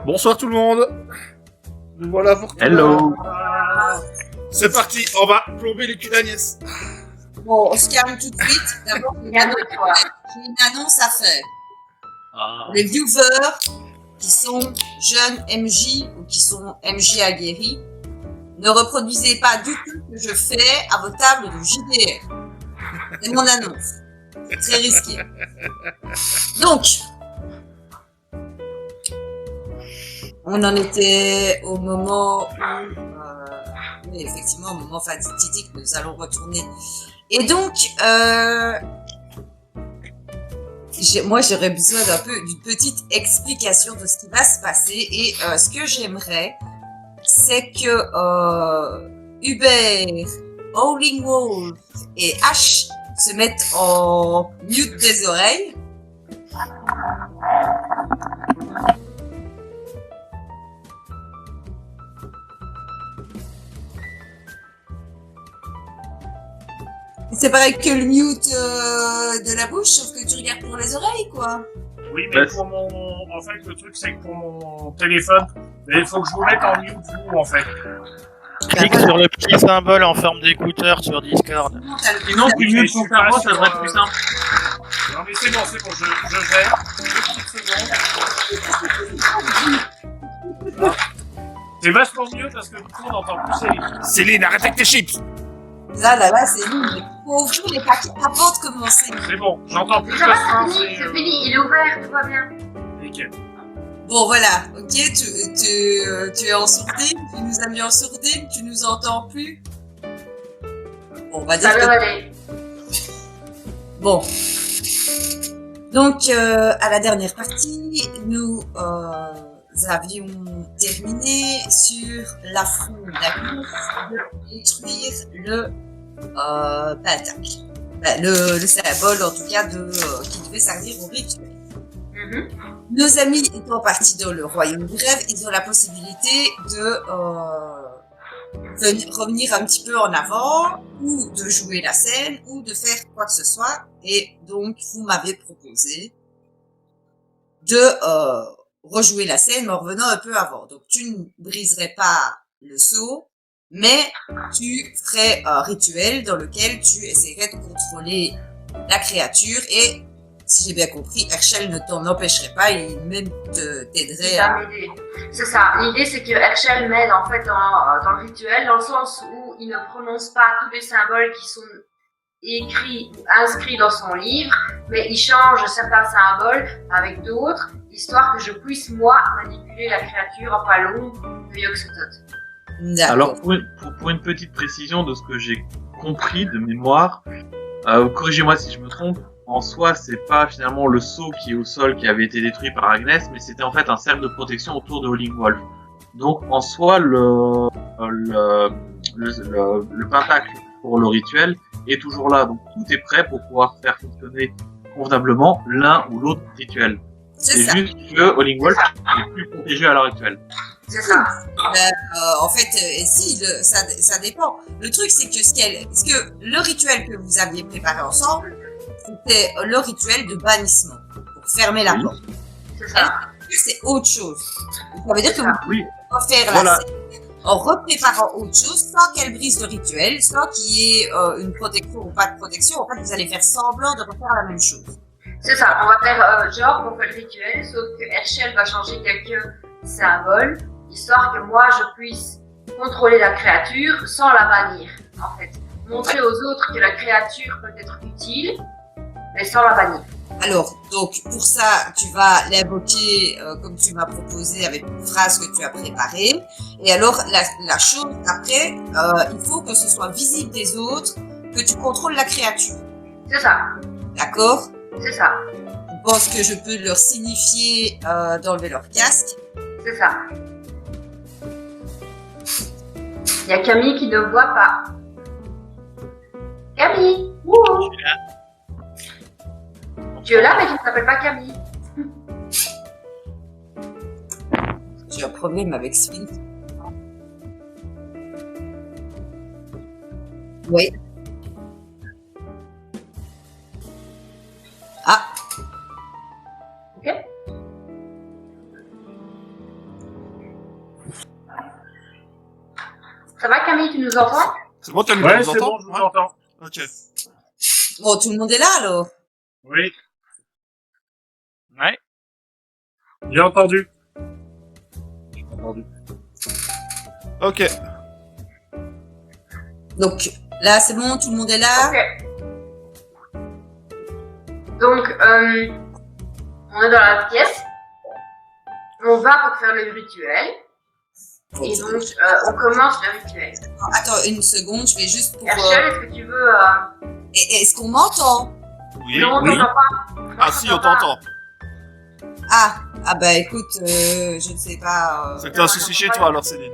Bonsoir tout le monde. Nous voilà pour tout. Hello. C'est parti, on va plomber les culs d'Agnès. Bon, on se calme tout de suite. D'abord, j'ai une annonce à faire. Les viewers qui sont jeunes MJ ou qui sont MJ aguerris, ne reproduisez pas du tout ce que je fais à vos tables de JDR. C'est mon annonce. C'est très risqué. Donc, on en était au moment où, oui, effectivement, au moment fatidique, nous allons retourner. Et donc, moi, j'aurais besoin d'une petite explication de ce qui va se passer. Et ce que j'aimerais, c'est que Hubert, Howling Wolf et H se mettent en mute des oreilles. C'est pareil que le mute de la bouche, sauf que tu regardes pour les oreilles, quoi. Oui, mais pour mon... En fait, le truc, c'est que pour mon téléphone, il faut que je vous mette en mute, vous, en fait. Clique sur le petit symbole en forme d'écouteur sur Discord. Sinon, tu mutes ton cerveau, ça devrait être plus simple. Non, mais c'est bon, je gère. 2 petites secondes. C'est vachement mieux parce que du coup, on n'entend plus Céline. Céline, arrête avec tes chips. Là, c'est nous. Il faut ouvrir les paquets avant de commencer. C'est bon, j'entends plus Ça la va, fin. c'est fini, il est ouvert, tout va bien. Nickel. Bon, voilà. Ok, tu es en sourdine. Tu nous as mis en sourdine. Tu nous entends plus. Bon, on va dire Ça va aller. Bon. Donc, à la dernière partie, nous avions terminé sur l'affront d'Agnès de détruire le pentacle. Le symbole, en tout cas, qui devait servir au rituel. Nos amis étant partis dans le royaume du rêve, ils ont la possibilité de revenir un petit peu en avant, ou de jouer la scène, ou de faire quoi que ce soit. Et donc, vous m'avez proposé de rejouer la scène en revenant un peu avant. Donc, tu ne briserais pas le sceau, mais tu ferais un rituel dans lequel tu essaierais de contrôler la créature et, si j'ai bien compris, Herschel ne t'en empêcherait pas, il même t'aiderait à... C'est ça. L'idée, c'est que Herschel m'aide en fait dans le rituel, dans le sens où il ne prononce pas tous les symboles qui sont inscrits dans son livre, mais il change certains symboles avec d'autres, histoire que je puisse, moi, manipuler la créature en pas long de Yog-Sothoth. Alors, pour une petite précision de ce que j'ai compris de mémoire, corrigez-moi si je me trompe, en soi, c'est pas finalement le sceau qui est au sol qui avait été détruit par Agnès, mais c'était en fait un cercle de protection autour de Howling Wolf. Donc, en soi, le pentacle pour le rituel est toujours là. Donc, tout est prêt pour pouvoir faire fonctionner convenablement l'un ou l'autre rituel. C'est juste que Howling Wolf n'est plus protégé à l'heure actuelle. C'est ça. En fait, ça dépend. Le truc, c'est que le rituel que vous aviez préparé ensemble, c'était le rituel de bannissement pour fermer la porte. C'est ça. C'est autre chose. Ça veut dire que vous pouvez faire Voilà. la scène en repréparant autre chose sans qu'elle brise le rituel, sans qu'il y ait une protection ou pas de protection. En fait, vous allez faire semblant de refaire la même chose. C'est ça. On va faire genre on fait le rituel, sauf que Herschel va changer quelques symboles, histoire que moi je puisse contrôler la créature sans la bannir, en fait. Montrer aux autres que la créature peut être utile, mais sans la bannir. Alors, donc, pour ça, tu vas l'invoquer comme tu m'as proposé avec une phrase que tu as préparée. Et alors, la chose après, il faut que ce soit visible des autres, que tu contrôles la créature. C'est ça. D'accord? C'est ça. Je pense que je peux leur signifier d'enlever leur casque. C'est ça. Il y a Camille qui ne voit pas. Camille! Wouhou! Tu es là, mais tu ne t'appelles pas Camille. J'ai un problème avec Sphinx. Oui. Ah. Ok. nous entends? C'est bon, t'as mis Ouais, nous c'est bon, je vous entends. Ok. Bon, tout le monde est là, alors. Oui, Ouais. j'ai entendu. J'ai entendu. Ok. Donc, là, c'est bon, tout le monde est là. Ok. Donc, on est dans la pièce. On va pour faire le rituel. Et donc, on commence le rituel. Attends, une seconde, je vais juste pour... Herschel, est-ce que tu veux... Est-ce qu'on m'entend? Oui, non, on oui. t'entend pas. Ah si, on t'entend. Ah, bah écoute, je ne sais pas... C'était un souci chez toi alors, Céline.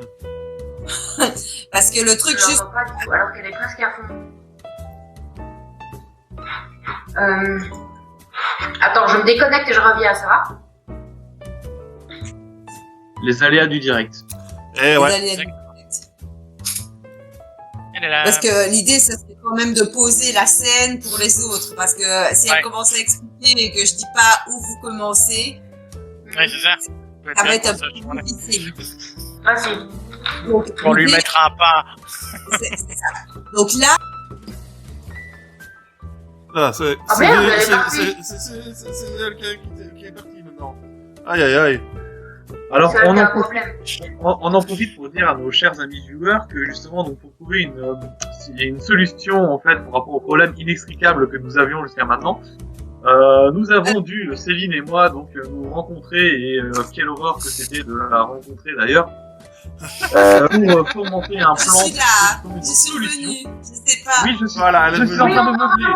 parce que le truc Je juste... l'entends pas du tout, alors qu'elle est presque à fond. Attends, je me déconnecte et je reviens, ça va? Les aléas du direct. Eh vous ouais. allez être- Elle est là. Parce que l'idée, ça serait quand même de poser la scène pour les autres. Parce que si Ouais. elle commence à expliquer et que je dis pas où vous commencez, Ouais, c'est ça. ça va être un Ça, peu je vois. difficile. Vas-y. Donc, Pour lui l'idée, mettre un pas. c'est ça. Donc là, Ah, c'est Ah merde, elle est partie. c'est elle qui est partie maintenant. Aïe aïe aïe. Alors, Ça va on être en, un profite, problème. on en profite pour dire à nos chers amis viewers que justement, donc, pour trouver une solution en fait par rapport au problème inextricable que nous avions jusqu'à maintenant, nous avons dû, Céline et moi, donc nous rencontrer et quelle horreur que c'était de la rencontrer d'ailleurs, pour fomenter un je plan. suis là, pour trouver je une suis solution. venue, je sais pas. Oui, je suis, Voilà, elle est je suis en venue. train de meubler.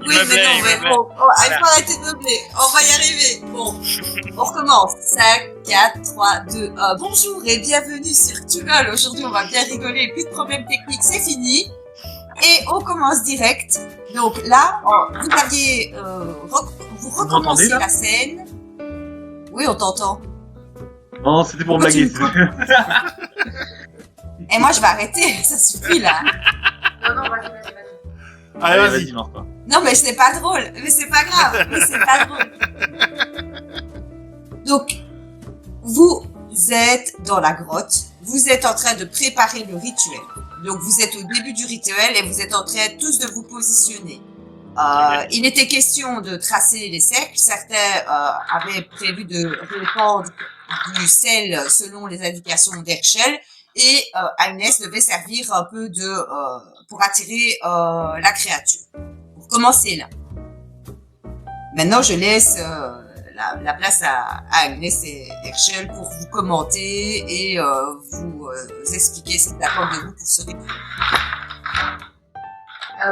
Oui, mais non, mais bon, il faut arrêter de meubler. On va y arriver. Bon, on recommence. 5, 4, 3, 2, 1. Bonjour et bienvenue sur Tunnel. Aujourd'hui, on va bien rigoler. Plus de problèmes techniques, c'est fini. Et on commence direct. Donc là, vous aviez, vous recommencez m'entendez, là la scène. Oui, on t'entend. Non, c'était pour Pourquoi tu blaguer. me Et moi, je vais arrêter. Ça suffit, là. Non, non, vas-y. Allez, Allez, vas-y. vas-y, lance-toi. Non, mais c'est pas drôle. Mais c'est pas grave. Mais c'est pas drôle. Donc, vous êtes dans la grotte. Vous êtes en train de préparer le rituel. Donc, vous êtes au début du rituel et vous êtes en train tous de vous positionner. Il était question de tracer les cercles. Certains avaient prévu de répandre du sel selon les indications d'Herschel. Et Agnès devait servir un peu pour attirer la créature. Pour commencer là. Maintenant, je laisse la place à Agnès et Herschel pour vous commenter et vous expliquer ce qu'ils attendent de vous pour ce rituel.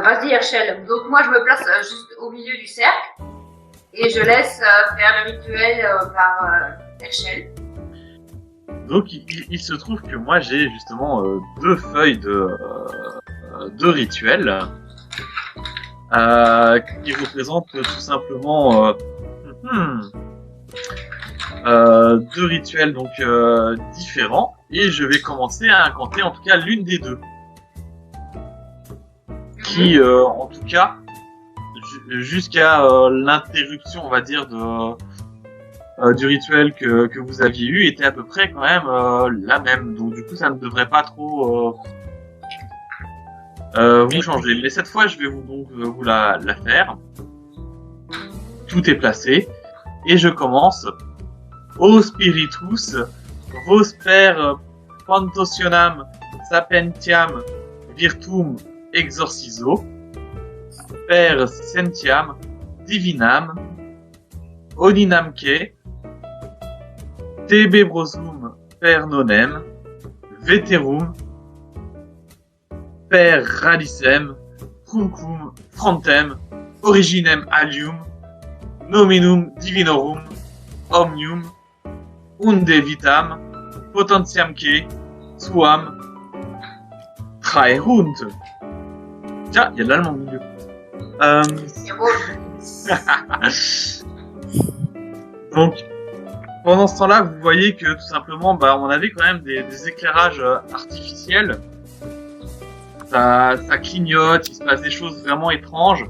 Vas-y, Herschel. Donc, moi, je me place juste au milieu du cercle et je laisse faire le rituel par Herschel. Donc, il se trouve que moi, j'ai justement 2 feuilles de rituel qui représentent tout simplement 2 rituels donc différents, et je vais commencer à incanter en tout cas l'une des 2 qui en tout cas jusqu'à l'interruption, on va dire, du rituel que vous aviez eu était à peu près quand même la même. Donc du coup, ça ne devrait pas trop vous changer. Mais cette fois, je vais vous la faire. Tout est placé. Et je commence. O Spiritus, vos per Pantosionam Sapentiam Virtum Exorciso, per Sentiam Divinam Oninamque Tebebrosum per nonem Veterum per radicem Truncum frontem Originem alium Nominum divinorum Omnium Unde vitam Potentiamque Suam Traerunt. Tiens, il y a de l'allemand au milieu. C'est beau. Donc, pendant ce temps-là, vous voyez que tout simplement, on avait quand même des éclairages artificiels. Ça clignote, il se passe des choses vraiment étranges,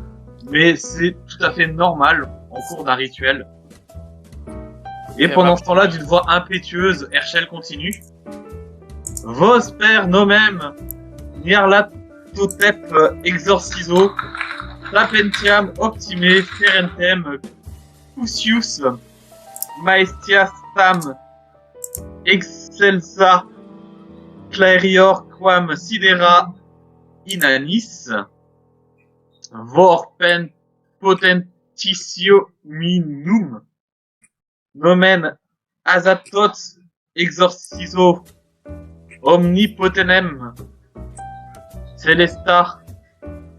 mais c'est tout à fait normal en cours d'un rituel. Et pendant ce temps-là, d'une voix impétueuse, Herschel continue. Vos per nomem Nyarlathotep exorciso sapentiam optime ferentem Cusius maestias tam excelsa clarior quam sidera inanis vorpen potentissio minum nomen azatot exorciso omnipotenem celesta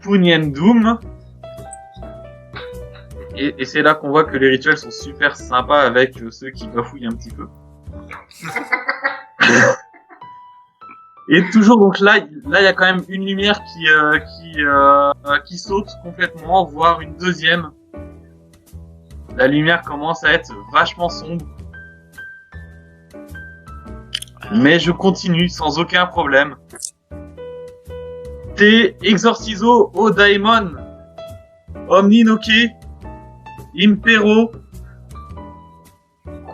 puniendum. Et c'est là qu'on voit que les rituels sont super sympas avec ceux qui bafouillent un petit peu. Et toujours donc là il y a quand même une lumière qui saute complètement, voire une deuxième. La lumière commence à être vachement sombre. Mais je continue sans aucun problème. Te exorciso o daemon omninoque impero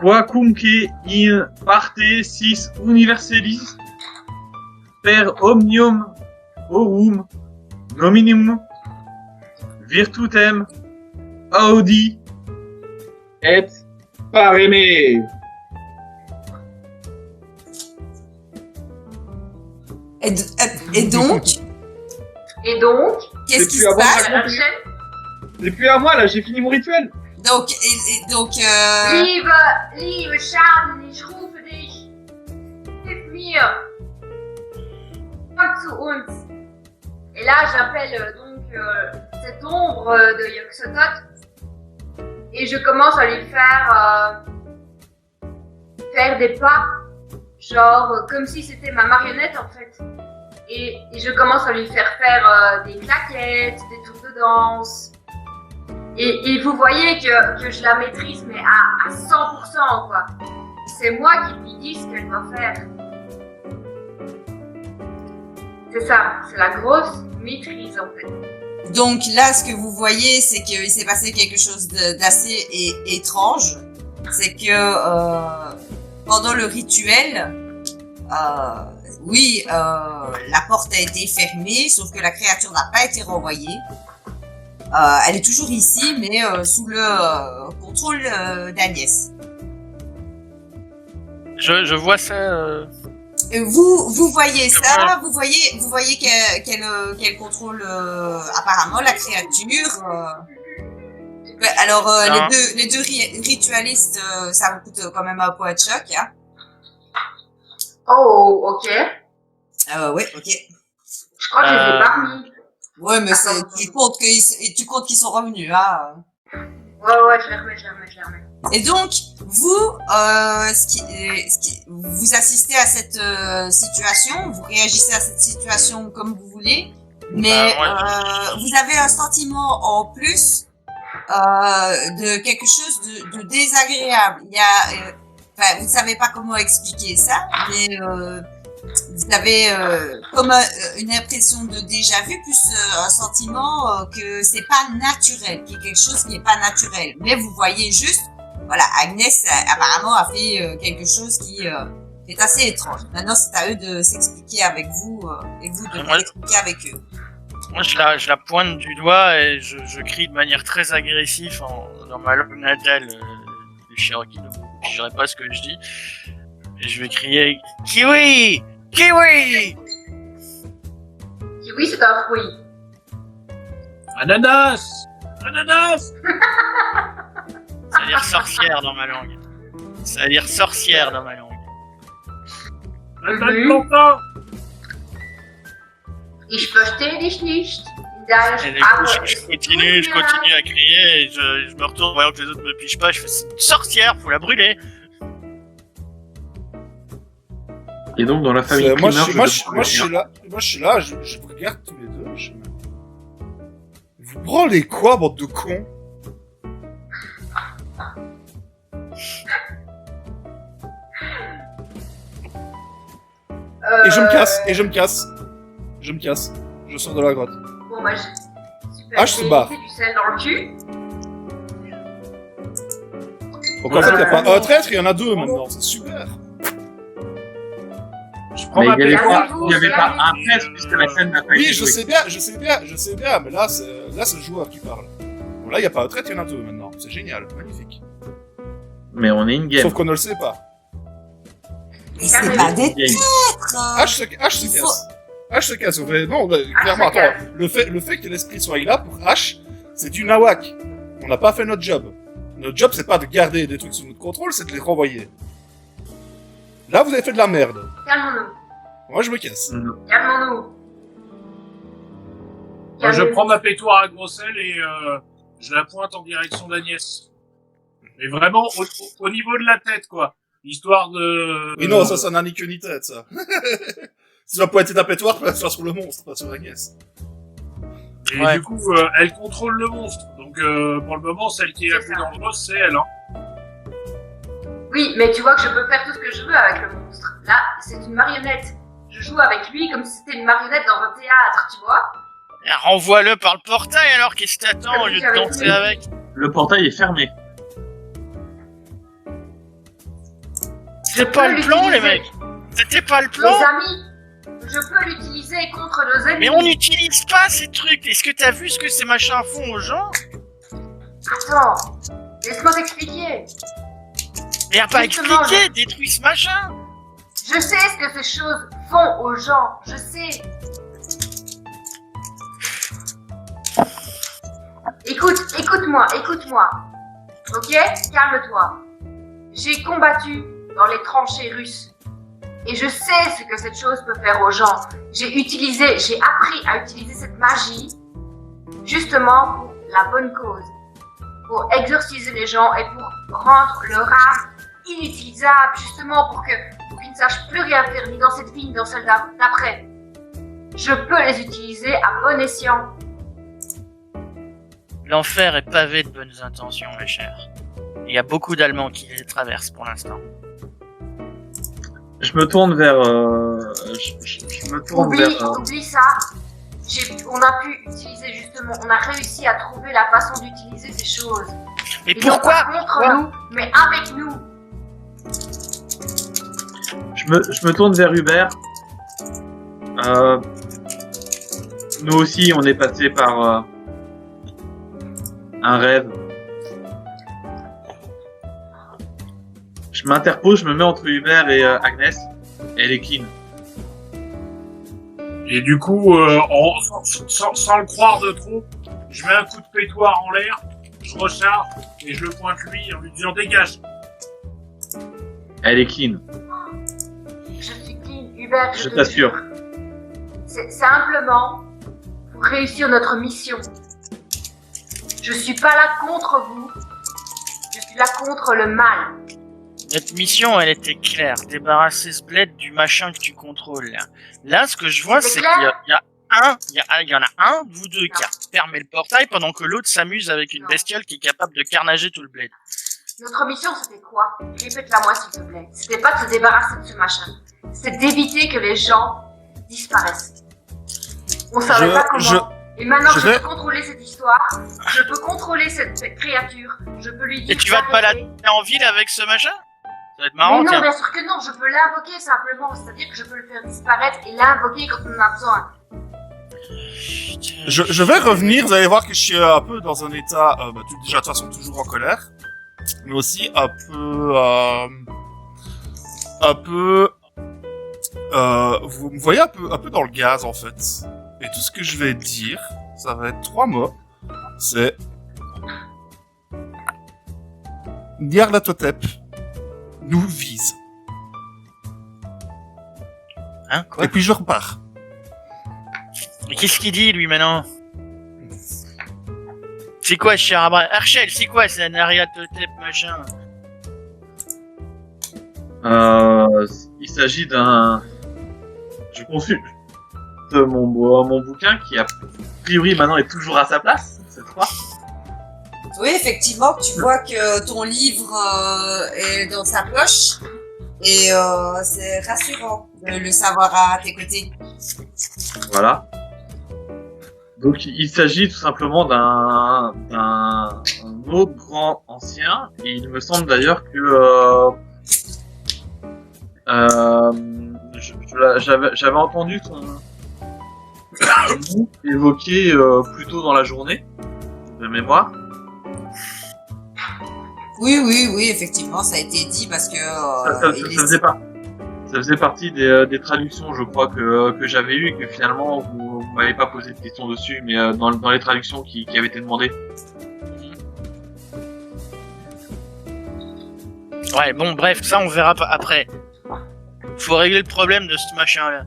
quacumque in parte sis universalis per omnium aurum nominum virtutem audi et pareme. Et donc, Et donc, qu'est-ce qui plus se à moi, passe? Rachel, C'est plus à moi là, j'ai fini mon rituel. Donc, liebe Schaden, ich rufe dich. Hilf mir. Komm zu uns. Et là, j'appelle cette ombre de Yog-Sothoth et je commence à lui faire des pas, genre comme si c'était ma marionnette en fait. Et je commence à lui faire des claquettes, des tours de danse. Et vous voyez que je la maîtrise, mais à 100%, quoi. C'est moi qui lui dis ce qu'elle doit faire. C'est ça, c'est la grosse maîtrise, en fait. donc là, ce que vous voyez, c'est qu'il s'est passé quelque chose d'assez étrange. C'est que pendant le rituel, oui, la porte a été fermée, sauf que la créature n'a pas été renvoyée. Elle est toujours ici, mais sous le contrôle d'Agnès. Je vois ça. Vous voyez ça, vous voyez qu'elle contrôle apparemment la créature. Alors Non. les deux ritualistes, ça vous coûte quand même un point de choc, hein. Oh, ok. Ouais, ok. Je crois que je les ai pas mis. Ouais, mais Attends. tu comptes qu'ils sont revenus, hein. Ouais, je les remets. Et donc, vous, vous assistez à cette situation, vous réagissez à cette situation comme vous voulez, mais vous avez un sentiment en plus de quelque chose de désagréable. Il y a, vous ne savez pas comment expliquer ça, mais vous avez comme une impression de déjà vu, plus un sentiment que c'est pas naturel, qu'il y a quelque chose qui n'est pas naturel. Mais vous voyez juste, voilà, Agnès apparemment a fait quelque chose qui est assez étrange. Maintenant, c'est à eux de s'expliquer avec vous et vous de Ouais. expliquer avec eux. Moi, je la pointe du doigt et je crie de manière très agressive dans ma langue natale du Cherokee. Donc, je dirais pas ce que je dis. Et je vais crier Kiwi! Kiwi! Oui, c'est un fruit. Ananas. Ça veut dire sorcière dans ma langue. Ça veut dire sorcière dans ma langue. Longtemps. Ich verstehe dich nicht. Deine Et du coup, Sprache je ist continue à crier et je me retourne voyant que les autres me pigent pas. Je fais c'est une sorcière, faut la brûler. Et donc dans la famille Moi, primaire, je suis là, je vous regarde tous les deux. Vous branlez quoi, bande de cons? Et je me casse. Je sors de la grotte. Bon, bah, super. Ah, je se barre. Du sel dans le cul. Donc en fait, il n'y a pas un traître, il y en a deux maintenant. C'est super. Je prends Mais ma il n'y avait pétoire. pas, il y avait pas un presse puisque la scène n'a pas Oui, été je jouée. sais bien, mais là, c'est le joueur qui parle. Bon, là, il n'y a pas de traite, il y en a deux maintenant. C'est génial, magnifique. Mais on est in-game. Sauf qu'on ne le sait pas. Mais c'est pas des Game. traîtres. H se casse. H se casse. Non, clairement, se attends. casse. Le fait que l'esprit soit là pour H, c'est du nawak. On n'a pas fait notre job. Notre job, c'est pas de garder des trucs sous notre contrôle, c'est de les renvoyer. Là, vous avez fait de la merde. Calmons-nous. Moi, je me casse. Calmons-nous. Moi, je prends ma pétoire à Grossel et je la pointe en direction d'Agnès. Mais vraiment au niveau de la tête, quoi. Histoire de... Oui, non, ça n'a ni queue ni tête, ça. Si tu vas pointer ta pétoire, tu vas te faire sur le monstre, pas sur Agnès. Et Ouais. du coup, elle contrôle le monstre. Donc, pour le moment, celle qui est la C'est plus ça. dangereuse, c'est elle. Hein. Oui, mais tu vois que je peux faire tout ce que je veux avec le monstre. Là, c'est une marionnette. Je joue avec lui comme si c'était une marionnette dans un théâtre, tu vois. Renvoie-le par le portail alors, qu'est-ce que t'attends au lieu de J'avais danser dit. avec? Le portail est fermé. C'était pas le plan, les mecs! C'était pas le plan! Les amis, je peux l'utiliser contre nos ennemis. Mais on n'utilise pas ces trucs! Est-ce que t'as vu ce que ces machins font aux gens? Attends, laisse-moi t'expliquer. Mais y a pas Justement, expliqué! Détruis ce machin! Je sais ce que ces choses font aux gens, je sais. Écoute-moi. Ok? Calme-toi. J'ai combattu dans les tranchées russes. Et je sais ce que cette chose peut faire aux gens. J'ai appris à utiliser cette magie justement pour la bonne cause. Pour exorciser les gens et pour rendre leur âme inutilisable, justement pour qu'ils ne sachent plus rien faire ni dans cette vie ni dans celle d'après. Je peux les utiliser à bon escient. L'enfer est pavé de bonnes intentions, mes chers. Il y a beaucoup d'Allemands qui les traversent pour l'instant. Je me tourne vers... je me tourne vers... Oublie ça. On a pu utiliser justement, on a réussi à trouver la façon d'utiliser ces choses. Mais Et pourquoi? non pas contre nous, mais avec nous. Je me tourne vers Hubert. Nous aussi, on est passé par un rêve. Je m'interpose, je me mets entre Hubert et Agnès. Elle est clean. Et du coup, sans le croire de trop, je mets un coup de pétoire en l'air, je recharge et je le pointe lui en lui disant dégage. Elle est clean. Je suis clean, Hubert, Je te t'assure. jure. C'est simplement pour réussir notre mission. Je suis pas là contre vous, je suis là contre le mal. Notre mission, elle était claire. Débarrasser ce bled du machin que tu contrôles. Là, ce que je vois, C'est c'est clair. qu'il y en a un de vous deux qui a fermé le portail pendant que l'autre s'amuse avec une Non. bestiole qui est capable de carnager tout le bled. Notre mission, c'était quoi? Répète-la moi, s'il te plaît. C'était pas de se débarrasser de ce machin. C'était d'éviter que les gens disparaissent. On savait pas comment. Et maintenant, je je vais- peux contrôler cette histoire. Je peux contrôler cette créature. Je peux lui dire. Et tu vas te d'arrêter. balader en ville avec ce machin? Ça va être marrant, Mais non, tiens. bien sûr que non. Je peux l'invoquer simplement. C'est-à-dire que je peux le faire disparaître et l'invoquer quand on en a besoin. Je vais revenir, vous allez voir que je suis un peu dans un état, déjà de toute façon toujours en colère, mais aussi vous me voyez un peu dans le gaz en fait. Et tout ce que je vais dire, ça va être 3 mots. C'est Nyarlathotep nous vise. Hein, quoi? Et puis je repars. Mais qu'est-ce qu'il dit, lui, maintenant? C'est quoi, cher Archel, c'est quoi, c'est un Nyarlathotep, machin? Il s'agit d'un... Je consulte mon bouquin qui a priori maintenant est toujours à sa place, cette fois. Oui, effectivement, tu vois que ton livre est dans sa poche et c'est rassurant de le savoir à tes côtés. Voilà. Donc il s'agit tout simplement d'un autre grand ancien, et il me semble d'ailleurs que J'avais entendu son nom évoqué plus tôt dans la journée, de mémoire. Oui, effectivement, ça a été dit parce que Ça faisait partie des traductions, je crois, que j'avais eues et que finalement vous m'avez pas posé de questions dessus, mais dans les traductions qui avaient été demandées. Ouais, bon, bref, ça on verra après. Faut régler le problème de ce machin-là.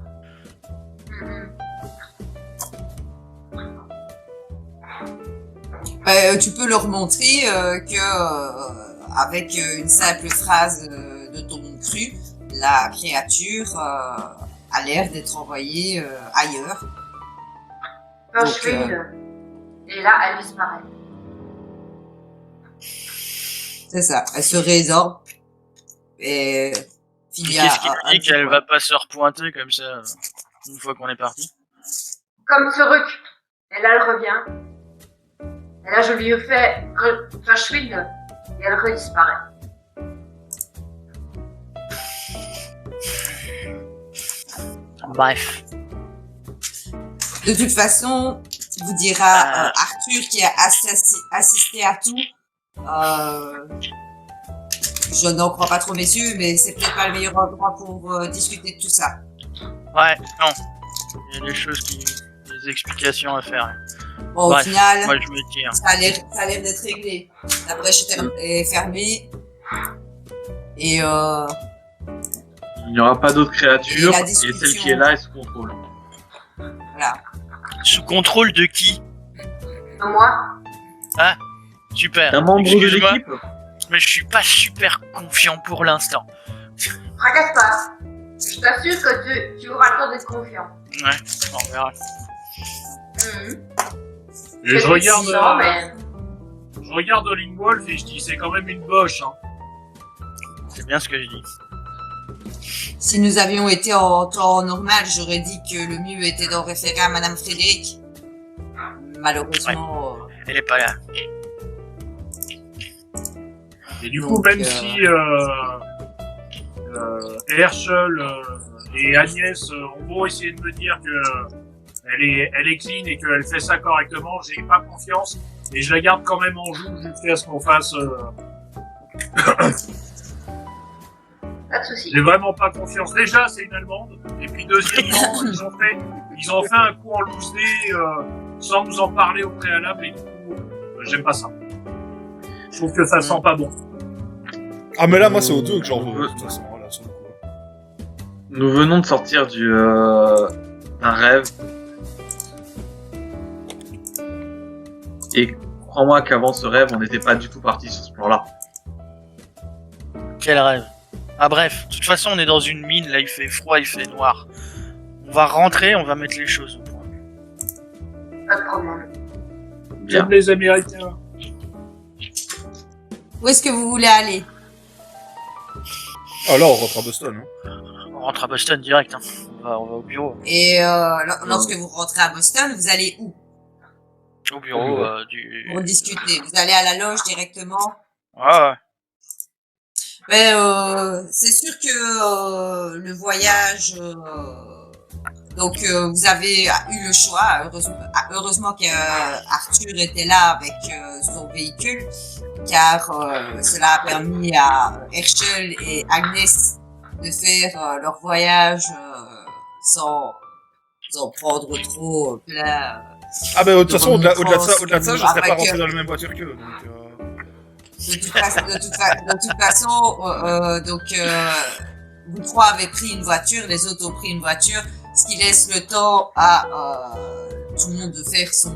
tu peux leur montrer que avec une simple phrase de ton cru, la créature a l'air d'être envoyée ailleurs. Quand Donc, je fais et là, elle disparaît. C'est ça, elle se résorbe et finit Qu'est-ce qui dit qu'elle va pas se repointer comme ça une fois qu'on est parti? Comme ce ruc. Et là, elle revient. Et là, je lui fais Verschwinde. Et elle redisparaît. Bref. De toute façon, vous dira Arthur qui a assisté à tout. Je n'en crois pas trop, messieurs, mais c'est peut-être pas le meilleur endroit pour discuter de tout ça. Ouais, non. Il y a des explications à faire. Bon, bref, au final, moi je me tire. ça a l'air d'être réglé. La brèche est fermée. Et Il n'y aura pas d'autres créatures, Et la et discussion. celle qui est là est sous contrôle. voilà. Sous contrôle de qui? Moi, Super. Un membre de Excuse-moi, l'équipe. mais je suis pas super confiant pour l'instant. tracasse pas. Je t'assure que tu auras le temps d'être confiant. Ouais, on verra. Et je regarde, Non, mais... je regarde Lingwolf et je dis c'est quand même une boche. Hein. C'est bien ce que je dis. Si nous avions été en temps normal, j'aurais dit que le mieux était d'en référer à Madame Frédéric. Malheureusement, Elle est pas là. Et du Donc, coup, même si Herschel et Agnès ont beau essayer de me dire que elle est clean et qu'elle fait ça correctement, j'ai pas confiance et je la garde quand même en joue jusqu'à ce qu'on fasse. Pas de soucis. J'ai vraiment pas confiance. Déjà, c'est une Allemande. Et puis deuxièmement, ils ont fait un coup en loose day sans nous en parler au préalable et du coup, j'aime pas ça. Je trouve que ça sent pas bon. Ah, mais là, moi, c'est aux deux que j'en veux, de toute façon, voilà, sur le coup. Nous venons de sortir d'un rêve. Et crois-moi qu'avant ce rêve, on n'était pas du tout parti sur ce plan-là. Quel rêve. Ah bref, de toute façon on est dans une mine, là il fait froid, il fait noir. On va rentrer, on va mettre les choses au point. Pas de problème. Bien. J'aime les Américains. où est-ce que vous voulez aller? Ah, là, on rentre à Boston, hein. On rentre à Boston direct, hein. On va au bureau. Et lorsque vous rentrez à Boston, vous allez où? Au bureau Pour discuter. Vous allez à la loge directement? Ouais. Mais c'est sûr que le voyage, donc vous avez eu le choix. Heureusement qu'Arthur était là avec son véhicule, car cela a permis à Herschel et Agnès de faire leur voyage sans en prendre trop plein. Ah, bah, de toute façon, au-delà de ça, je serais Avec, pas rentré dans la même voiture qu'eux, donc, De toute façon, donc vous trois avez pris une voiture, les autres ont pris une voiture, ce qui laisse le temps à tout le monde de faire son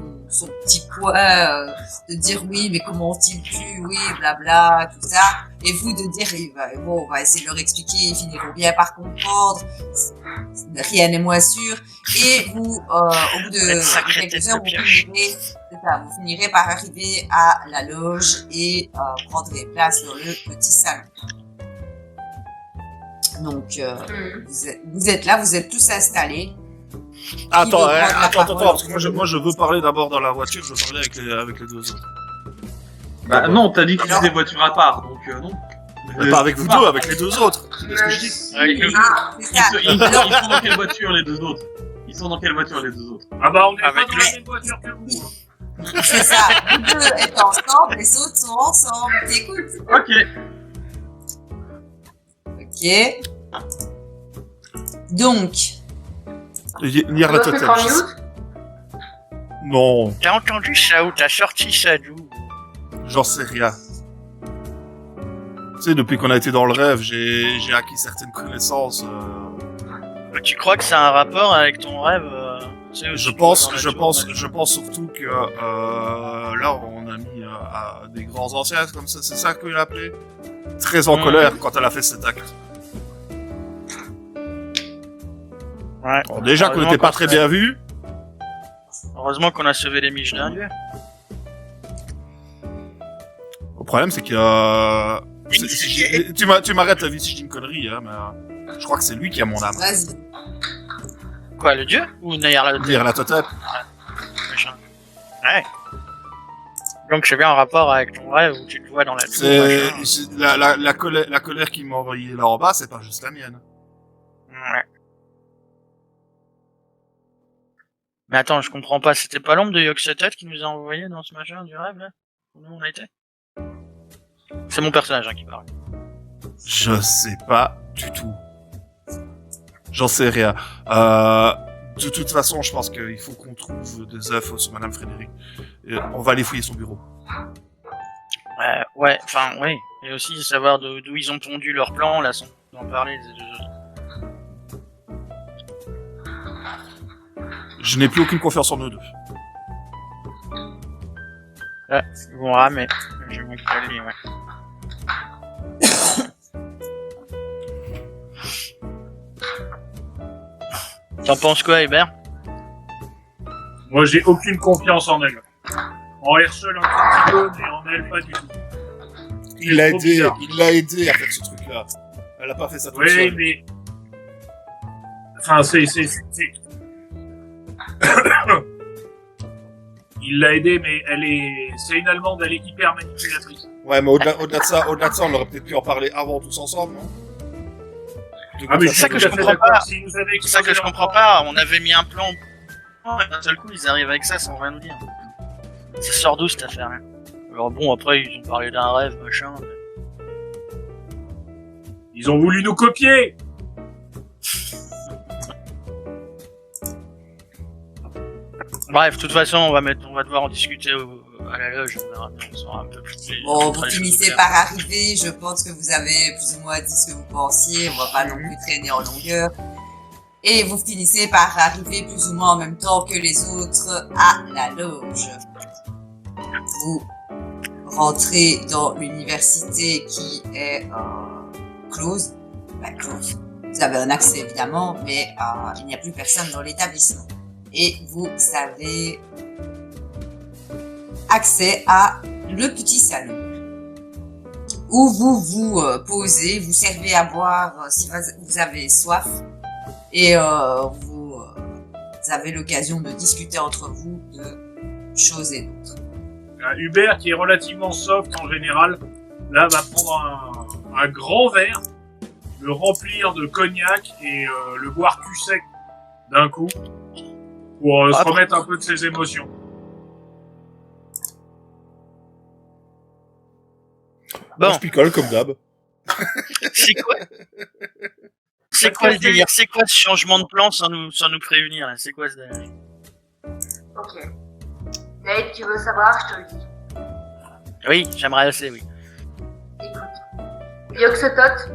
petit point, de dire oui, mais comment ont-ils pu, oui, blabla, tout ça, et vous de dire bon, on va essayer de leur expliquer, ils finiront bien par comprendre, rien n'est moins sûr, et vous, au bout de quelques heures, vous finirez par arriver à la loge et prendrez place dans le petit salon. Donc, vous êtes là, vous êtes tous installés. Attends, veut prendre la attends, parole parce que moi je veux parler d'abord dans la voiture, je veux parler avec les deux autres. Bah non, t'as dit que Alors- c'était voiture à part, donc non. Mais pas avec vous deux, avec les deux autres. C'est bien ce que je dis. Avec nous. Ah, c'est ça. Ils sont dans quelle voiture les deux autres? Ils sont dans quelle voiture les deux autres? Ah bah on est pas Avec dans le- la même voiture que vous. Hein. C'est ça. Vous deux êtes ensemble, les autres sont ensemble. T'écoutes. Ok. Ok. Donc, Lire On la doit se mettre en totale. mute. Non, T'as entendu ça ou t'as sorti ça d'où? j'en sais rien. Tu sais, depuis qu'on a été dans le rêve, j'ai acquis certaines connaissances. Tu crois que ça a un rapport avec ton rêve tu sais, où Je tu te vois pense, dans la je tour, pense, machin. je pense surtout que là, on a mis des grands anciens, comme ça, c'est ça qu'il a appelé, très en colère quand elle a fait cet acte. Ouais. Alors, déjà qu'on Heureusement n'était pas qu'on très a- bien vus. Heureusement qu'on a sauvé les miches d'un dieu. Le problème, c'est qu'il y a... Tu m'arrêtes la vie si je dis une connerie, hein, mais je crois que c'est lui qui a mon âme. vas-y. Quoi, le dieu? Ou Nayar la Lire la totale. machin. Ouais. Donc c'est bien en rapport avec ton rêve où tu te vois dans la tour, machin. C'est la colère qui m'a envoyé là en bas, c'est pas juste la mienne. Ouais. Mais attends, je comprends pas, c'était pas l'ombre de Yoxotet qui nous a envoyé dans ce machin du rêve, là? Où nous on a été? C'est mon personnage, hein, qui parle. Je sais pas du tout. J'en sais rien. De toute façon, je pense qu'il faut qu'on trouve des infos sur Madame Frédéric. On va aller fouiller son bureau. Ouais, enfin, oui. Et aussi savoir d'où ils ont pondu leur plan, là, sans en parler. Je n'ai plus aucune confiance en eux deux. Ils vont ramer. Je vais m'installer, ouais. T'en penses quoi, Hébert? Moi j'ai aucune confiance en elle. En Herschel un tout petit peu, mais en elle pas du tout. Il l'a trop aidé, bizarre. il l'a aidé à faire ce truc-là. Elle a pas fait ça toute Oui, seule. mais... Enfin, Il l'a aidé, mais c'est une Allemande, elle est hyper manipulatrice. Ouais, mais au-delà de ça, on aurait peut-être pu en parler avant tous ensemble, non? Ah, mais C'est ça que je tout à fait comprends d'accord. pas. Si nous avait C'est ça que je exposé comprends pas, on avait mis un plan, et d'un seul coup ils arrivent avec ça sans rien nous dire. Ça sort d'où cette affaire là? Alors bon, après ils ont parlé d'un rêve, machin. Ils ont voulu nous copier. Bref, de toute façon, on va devoir en discuter à la loge, on verra bien, on saura un peu plus. Bon, vous finissez par arriver. Je pense que vous avez plus ou moins dit ce que vous pensiez. On va pas non plus traîner en longueur. Et vous finissez par arriver plus ou moins en même temps que les autres à la loge. Vous rentrez dans l'université qui est close. Ben, close. Vous avez un accès évidemment, mais il n'y a plus personne dans l'établissement. Et vous avez accès à le petit salon où vous vous posez, vous servez à boire si vous avez soif et vous avez l'occasion de discuter entre vous de choses et d'autres. Hubert, qui est relativement soft en général, là va prendre un grand verre, le remplir de cognac et le boire cul sec d'un coup pour se remettre un peu de ses émotions. Bon, Je picole comme d'hab. c'est quoi? C'est quoi le délire? C'est quoi ce changement de plan sans nous prévenir là? C'est quoi ce délire? Ok. Nate, tu veux savoir, je te le dis. Oui, j'aimerais assez, oui. Écoute. Yoxotot,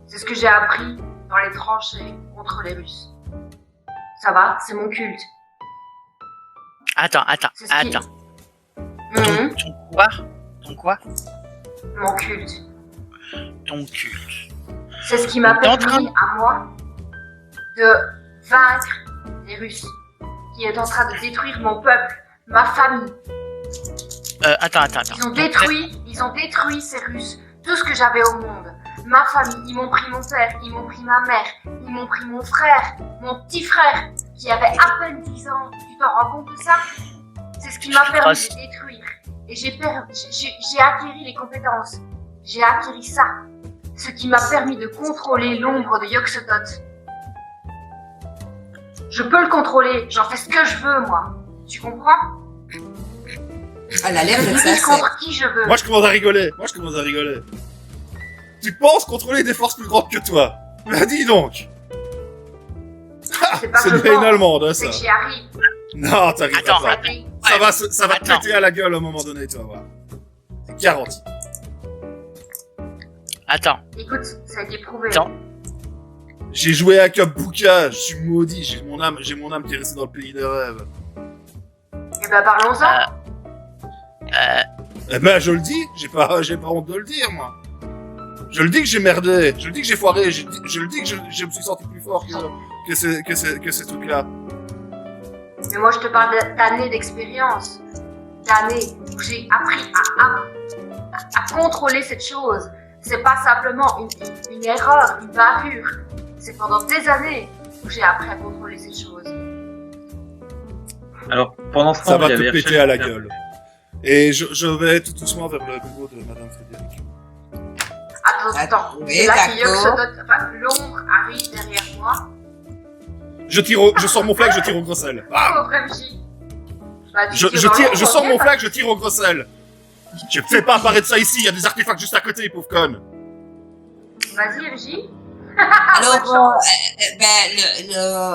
c'est ce que j'ai appris dans les tranchées contre les Russes. Ça va, c'est mon culte. Attends. C'est ce qui- Mhm. Ton quoi? Ton quoi? Mon culte. Ton culte. C'est ce qui m'a T'es en train permis à moi de vaincre les Russes, qui est en train de détruire mon peuple, ma famille. Attends. Ils ont détruit ces Russes, tout ce que j'avais au monde. Ma famille, ils m'ont pris mon père, ils m'ont pris ma mère, ils m'ont pris mon frère, mon petit frère, qui avait à peine 10 ans. Tu t'en rends compte de ça? C'est ce qui m'a permis de détruire. Et j'ai acquis les compétences. j'ai acquis ça. Ce qui m'a permis de contrôler l'ombre de Yog-Sothoth. Je peux le contrôler, j'en fais ce que je veux, moi. Tu comprends? Elle a l'air Je d'être me sincère. contre qui je veux. Moi, je commence à rigoler. Tu penses contrôler des forces plus grandes que toi? Bah, dis donc. C'est pas C'est que une je pense, allemande, hein, c'est ça. que j'y arrive. Non, t'arrives Attends, pas. Ça va te Attends. péter à la gueule à un moment donné, tu vas voir. C'est garanti. Attends, Écoute, ça a été prouvé. Attends. J'ai joué à Kabuka, je suis maudit, j'ai mon âme qui est restée dans le pays des rêves. Eh ben, parlons-en. Eh ben, je le dis, j'ai pas honte de le dire, moi. Je le dis que j'ai merdé, je le dis que j'ai foiré, je le dis que je me suis senti plus fort que ces trucs-là. Mais moi, je te parle d'années d'expérience. D'années où j'ai appris à contrôler cette chose. C'est pas simplement une erreur, une bavure. C'est pendant des années où j'ai appris à contrôler cette chose. Alors, pendant ce temps, Ça va il y te avait péter Herschel à la qui- gueule. Et je vais tout doucement vers le bureau de Madame Frédéric. Attends. Oui, C'est là que d'accord. Yog-Sothoth, enfin, l'ombre arrive derrière moi. Je sors mon flag, je tire au gros sel. Bam. Pauvre MJ. Bah, tu Je tires dans l'ombre, sors ok, mon bah, flag, je tire au gros sel. Je fais pas apparaître ça ici, il y a des artefacts juste à côté, pauvre conne. Vas-y, MJ. Alors, Bonne chance.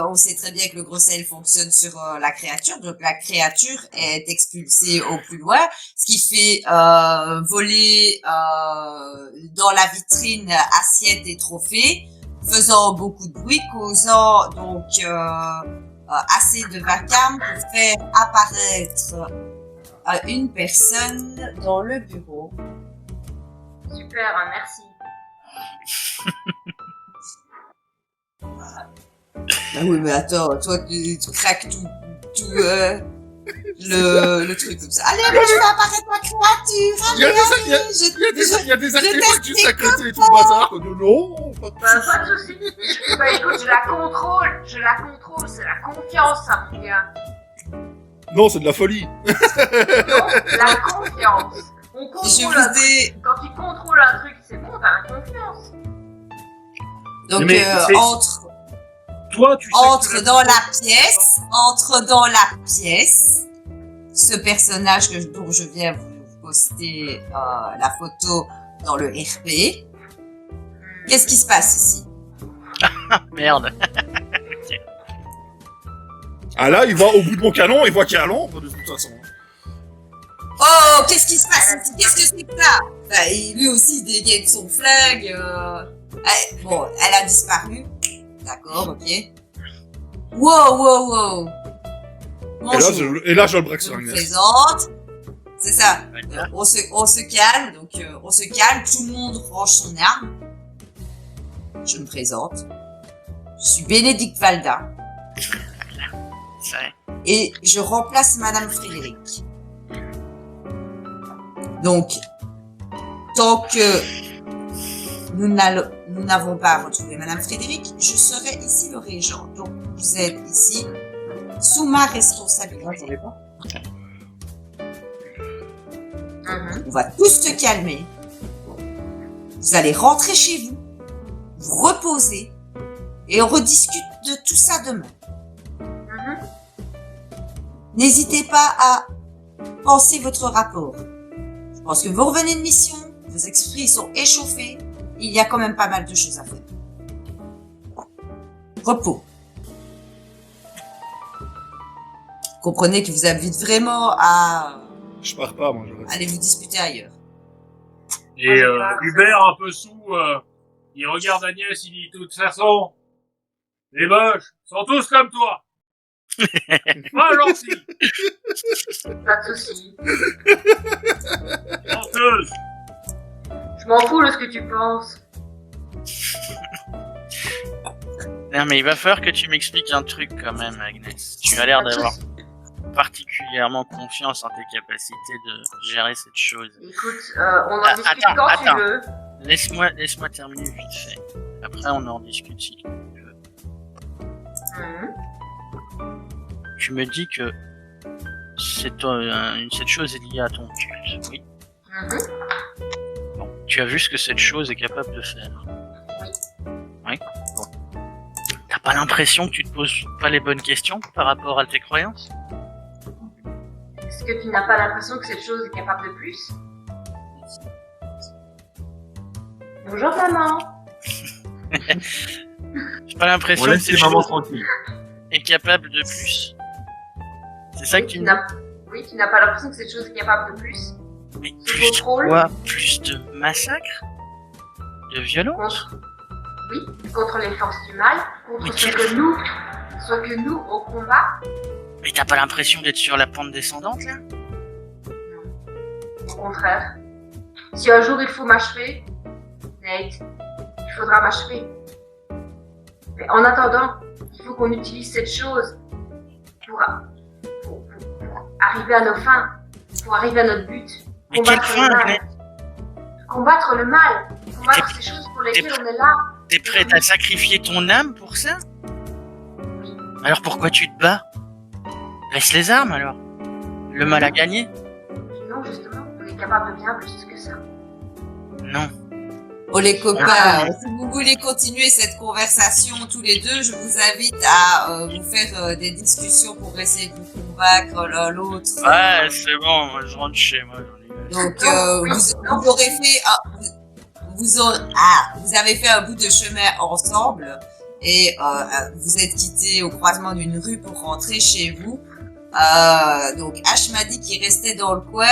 on sait très bien que le gros sel fonctionne sur la créature, donc la créature est expulsée au plus loin, ce qui fait voler dans la vitrine assiettes et trophées, faisant beaucoup de bruit, causant donc assez de vacarme pour faire apparaître une personne dans le bureau. Super, merci. Ah oui, mais attends, toi, tu craques tout le truc comme ça. Allez, mais je fais apparaître ma créature. Il y a Allez, des- allez, Il y a des artefacts teste juste à côté et tout le bazar. Non, pas de Bah, pas de soucis. Bah, écoute, je la contrôle, c'est la confiance, ça, mon gars. Non, c'est de la folie. Non, la confiance. On je contrôle un vous truc. ai... Quand tu contrôles un truc, c'est bon, t'as la confiance. Donc, Mais c'est- entre Toi, tu sais que tu entre l'as- dans la pièce, ce personnage dont je viens vous poster la photo dans le RP. Qu'est-ce qui se passe ici? merde. Ah là, il va au bout de mon canon, il voit qu'il y a l'ombre de toute façon. Oh, qu'est-ce qui se passe ici? Qu'est-ce que c'est que ça? Bah, et lui aussi il dégaine son flingue. Bon, elle a disparu. D'accord, ok. Wow. Bonjour. Et là, je le break Je sur me Agnès. présente. C'est ça. D'accord. On se calme, donc on se calme, tout le monde range son arme. Je me présente. Je suis Bénédicte Valda C'est- et je remplace Madame Frédéric. Donc, tant que nous n'avons pas retrouvé Madame Frédéric, je serai ici le régent. Donc, vous êtes ici sous ma responsabilité. On va tous se calmer. Vous allez rentrer chez vous, vous reposer, et on rediscute de tout ça demain. N'hésitez pas à penser votre rapport. Je pense que vous revenez de mission, vos esprits sont échauffés, il y a quand même pas mal de choses à faire. Repos. Comprenez que vous invite vraiment à Je pars pas, moi, je reste. aller vous disputer ailleurs. Et Hubert, un peu sous, il regarde Agnès, il dit, de toute façon, les moches sont tous comme toi. Pas gentil, Pas de soucis. menteuse. Je m'en fous de ce que tu penses. Non, mais il va falloir que tu m'expliques un truc quand même, Agnès. Tu as l'air Pas de d'avoir soucis. particulièrement confiance en tes capacités de gérer cette chose. Écoute, on en discute quand attends. tu veux. Laisse-moi terminer vite fait. Après, on en discute si tu veux. Tu me dis que cette chose est liée à ton culte, oui. tu as vu ce que cette chose est capable de faire. Oui. Bon. T'as pas l'impression que tu te poses pas les bonnes questions par rapport à tes croyances? Est-ce que tu n'as pas l'impression que cette chose est capable de plus? Bonjour maman. J'ai pas l'impression On que laisse cette les mamans chose tranquilles. est capable de plus. C'est ça que tu me dis? Oui, tu n'as pas l'impression que cette chose est capable de plus? Mais Ce plus de contrôle quoi? Plus de massacres? De violence? contre les forces du mal, contre Mais ce que nous, on combat. Mais t'as pas l'impression d'être sur la pente descendante, là? Au contraire. Si un jour il faut m'achever, Nate, il faudra m'achever. Mais en attendant, il faut qu'on utilise cette chose pour arriver à nos fins, pour arriver à notre but. Mais quelle fin, Glenn? Combattre le mal, combattre ces choses pour lesquelles on est là. T'es prête à sacrifier ton âme pour ça? Alors pourquoi tu te bats? Laisse les armes, alors. Le mal a gagné? Non, justement, on est capable de bien plus que ça. Non. Oh les copains, si vous voulez continuer cette conversation tous les deux, je vous invite à vous faire des discussions pour essayer de vous convaincre l'un l'autre. Ouais, c'est bon, moi je rentre chez moi. Donc vous aurez fait vous avez fait un bout de chemin ensemble et vous êtes quittés au croisement d'une rue pour rentrer chez vous. Donc Ash m'a dit qu'il restait dans le coin.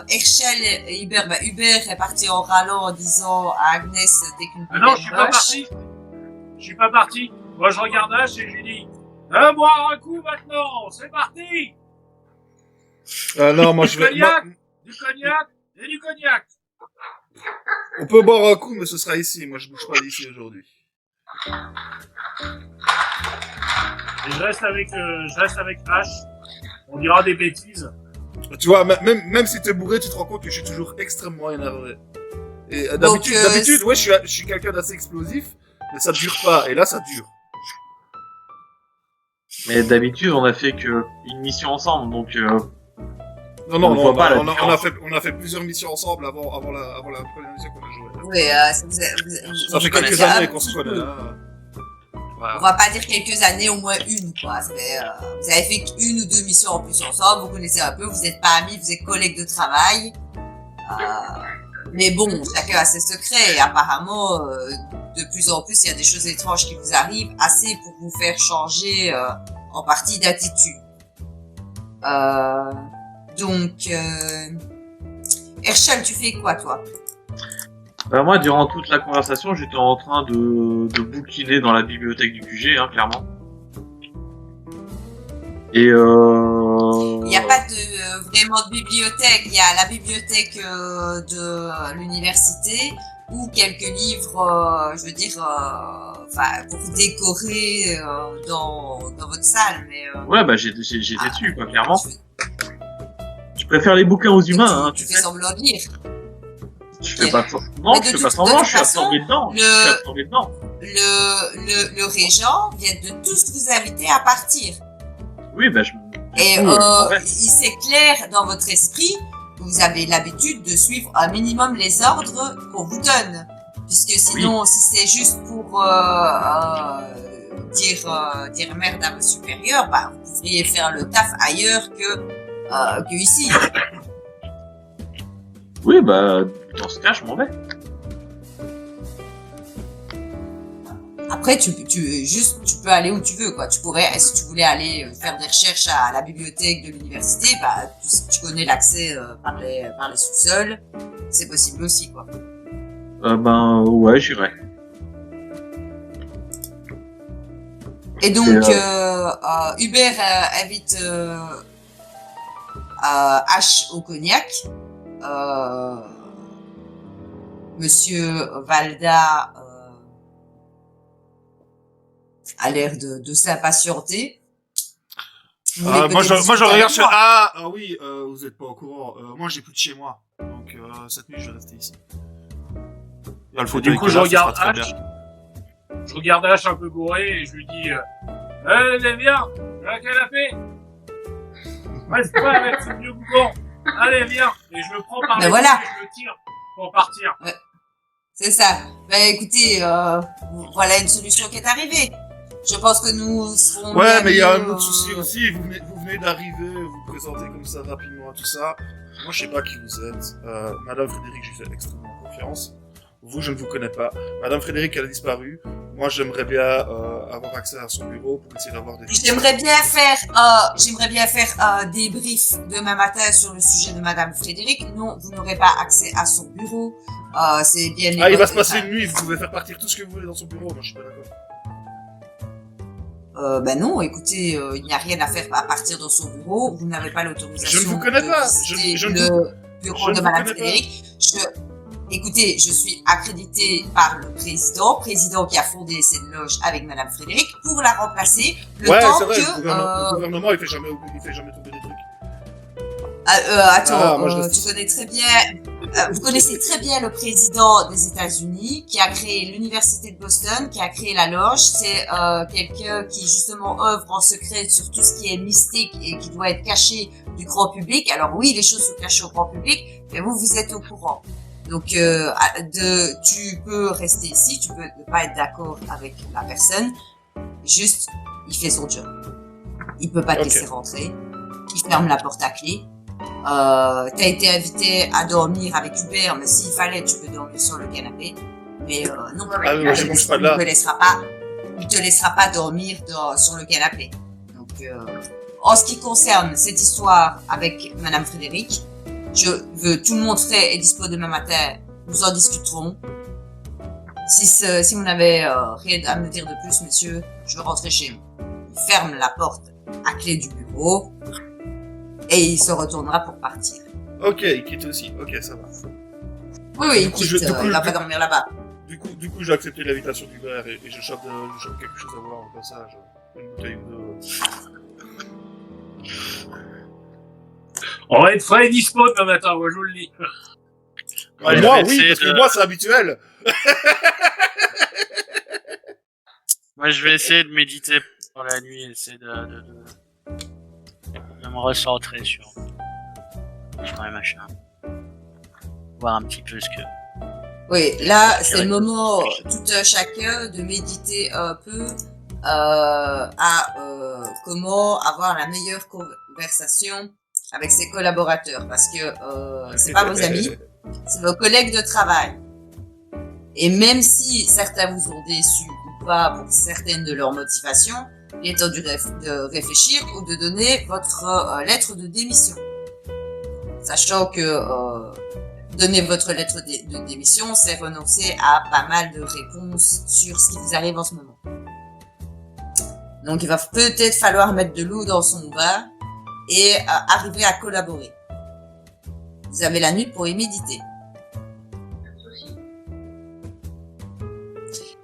Herschel et Hubert, Hubert est parti en râlant en disant à Agnès dès qu'une Ah non, je suis pas parti. Je suis pas parti. Moi, je regarde H et je lui dis, boire un coup maintenant, c'est parti. Non, moi Du je vais. cognac, du cognac et du cognac. On peut boire un coup, mais ce sera ici. Moi, je bouge pas d'ici aujourd'hui. Et je reste avec H. On dira des bêtises. Tu vois, même si t'es bourré, tu te rends compte que je suis toujours extrêmement énervé. Et Donc, d'habitude, ouais, je suis quelqu'un d'assez explosif, mais ça dure pas. Et là, ça dure. Mais d'habitude, on a fait que une mission ensemble, donc Non, On voit pas la on différence. a fait plusieurs missions ensemble avant la première mission qu'on a jouée. Oui, Ça fait quelques connaissez années un qu'on se petit connaît. peu. Hein. On va pas dire quelques années, au moins une, quoi. Vous avez fait une ou deux missions en plus ensemble, vous connaissez un peu, vous n'êtes pas amis, vous êtes collègues de travail. Mais bon, chacun a ses secrets et apparemment, de plus en plus, il y a des choses étranges qui vous arrivent, assez pour vous faire changer en partie d'attitude. Donc, Herschel, tu fais quoi, toi? moi, durant toute la conversation, j'étais en train de bouquiner dans la bibliothèque du QG, hein, clairement. Et Il n'y a pas vraiment de bibliothèque. Il y a la bibliothèque de l'université ou quelques livres, pour décorer dans votre salle. Mais ouais, bah j'étais dessus, quoi, clairement. Je préfère les bouquins aux humains, hein, tu tu fais sais. semblant de lire. Je fais pas non, Mais je de fais pas toute semblant, je suis façon, absorbé dedans. Je suis absorbé dedans. Le régent vient de tous vous inviter à partir. Oui, bah Et ouais. il s'éclaire dans votre esprit que vous avez l'habitude de suivre un minimum les ordres qu'on vous donne. Puisque sinon, si c'est juste pour dire merde à vos supérieurs, bah, vous devriez faire le taf ailleurs que ici. Oui, bah dans ce cas, je m'en vais. Après, tu peux aller où tu veux, quoi. Tu pourrais, si tu voulais aller faire des recherches à la bibliothèque de l'université, bah, tu connais l'accès par les sous-sols. C'est possible aussi, quoi. Ouais, j'irai. Et donc, Hubert invite H au cognac. Monsieur Valda a l'air de s'impatienter. Moi, je regarde sur... Ah oui, vous êtes pas au courant. Moi, j'ai plus de chez moi. Donc, cette nuit, je vais rester ici. Il y a le fauteuil Du coup, que je là, ça regarde sera très H. bien. Je regarde H un peu bourré et je lui dis, viens, j'ai un canapé. Reste pas avec ce vieux bougon. Allez, viens. Et je le prends par Mais les voilà. pieds et je le tire pour partir. C'est ça. Ben écoutez, voilà une solution qui est arrivée. Je pense que nous serons. Ouais, bien mais il y a un mieux, autre souci aussi. Vous venez d'arriver, vous vous présentez comme ça rapidement, tout ça. Moi, je sais pas qui vous êtes. Madame Frédéric, j'ai fait extrêmement confiance. Vous, je ne vous connais pas. Madame Frédéric, elle a disparu. Moi, j'aimerais bien avoir accès à son bureau pour essayer d'avoir des... J'aimerais bien faire des briefs demain matin sur le sujet de Madame Frédéric. Non, vous n'aurez pas accès à son bureau. C'est bien. Ah, il va se passer une nuit. Vous pouvez faire partir tout ce que vous voulez dans son bureau. Moi, je suis pas d'accord. Ben non, écoutez, il n'y a rien à faire à partir de son bureau. Vous n'avez pas l'autorisation. Je ne vous connais pas. Je ne le vous- bureau je de ne Madame vous connais Frédéric. Écoutez, je suis accréditée par le président qui a fondé cette loge avec Madame Frédéric pour la remplacer le Ouais, temps c'est vrai. que. Le gouvernement, il fait jamais tomber des trucs. Attends, moi, je reste tu ici. connais très bien. Vous connaissez très bien le président des États-Unis qui a créé l'université de Boston, qui a créé la loge. C'est quelqu'un qui justement œuvre en secret sur tout ce qui est mystique et qui doit être caché du grand public. Alors oui, les choses sont cachées au grand public, mais vous êtes au courant. Donc tu peux rester ici, tu peux ne pas être d'accord avec la personne. Juste, il fait son job. Il peut pas te Ok. laisser rentrer. Il ferme la porte à clé. T'as été invité à dormir avec Hubert, mais s'il fallait, tu peux dormir sur le canapé. Mais non, Ah oui, moi, je mange pas de là. il te laissera pas dormir sur le canapé. Donc, en ce qui concerne cette histoire avec Madame Frédéric, tout le monde frais et dispo demain matin. Nous en discuterons. Si vous n'avez rien à me dire de plus, monsieur, je veux rentrer chez moi. Il ferme la porte à clé du bureau et il se retournera pour partir. Ok, il quitte aussi. Ok, ça va. Oui, il Du coup, quitte, du coup, il va pas dormir là-bas. Du coup, j'ai accepté l'invitation d'Hubert et je chope quelque chose à boire au passage. Une bouteille ou deux. On va être frais et dispo demain matin, moi je vous le dis. Ouais, je moi, vais oui, essayer parce que de- moi, c'est habituel. Moi, je vais essayer de méditer pendant la nuit, essayer de me recentrer sur les machins. Voir un petit peu ce que... Oui, là, Je c'est dirais le que- moment, tout chacun, de méditer un peu comment avoir la meilleure conversation avec ses collaborateurs, parce que c'est pas vos amis, c'est vos collègues de travail. Et même si certains vous ont déçu ou pas pour certaines de leurs motivations, il est temps de réfléchir ou de donner votre lettre de démission. Sachant que donner votre lettre de démission, c'est renoncer à pas mal de réponses sur ce qui vous arrive en ce moment. Donc il va peut-être falloir mettre de l'eau dans son vin et arriver à collaborer. Vous avez la nuit pour y méditer. Pas de souci.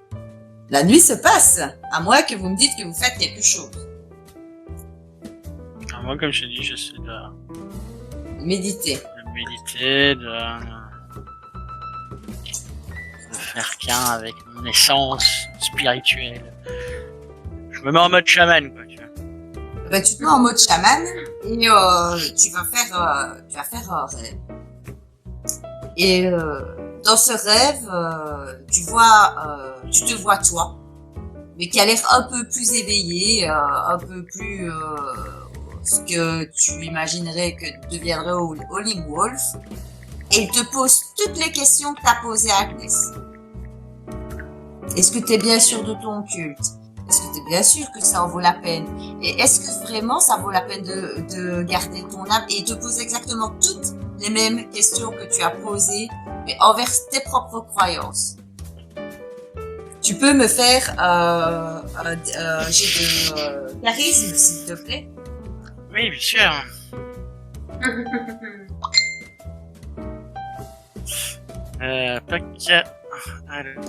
La nuit se passe, à moins que vous me dites que vous faites quelque chose. Alors, moi, comme je te dis, j'essaie de Méditer. méditer, de faire qu'un avec mon essence spirituelle. Je me mets en mode chaman, quoi, tu vois. Ben, tu te mets en mode chaman et tu vas faire un rêve. Et dans ce rêve, tu te vois toi, mais qui a l'air un peu plus éveillé, un peu plus ce que tu imaginerais que deviendrait Howling Wolf. Et il te pose toutes les questions que tu as posées à Agnès. Est-ce que tu es bien sûr de ton culte? Est-ce que tu es bien sûr que ça en vaut la peine? Et est-ce que vraiment ça vaut la peine de garder ton âme? Et il te pose exactement toutes les mêmes questions que tu as posées, mais envers tes propres croyances. Tu peux me faire un jet de charisme, s'il te plaît? Oui, bien sûr. Tac. Alors.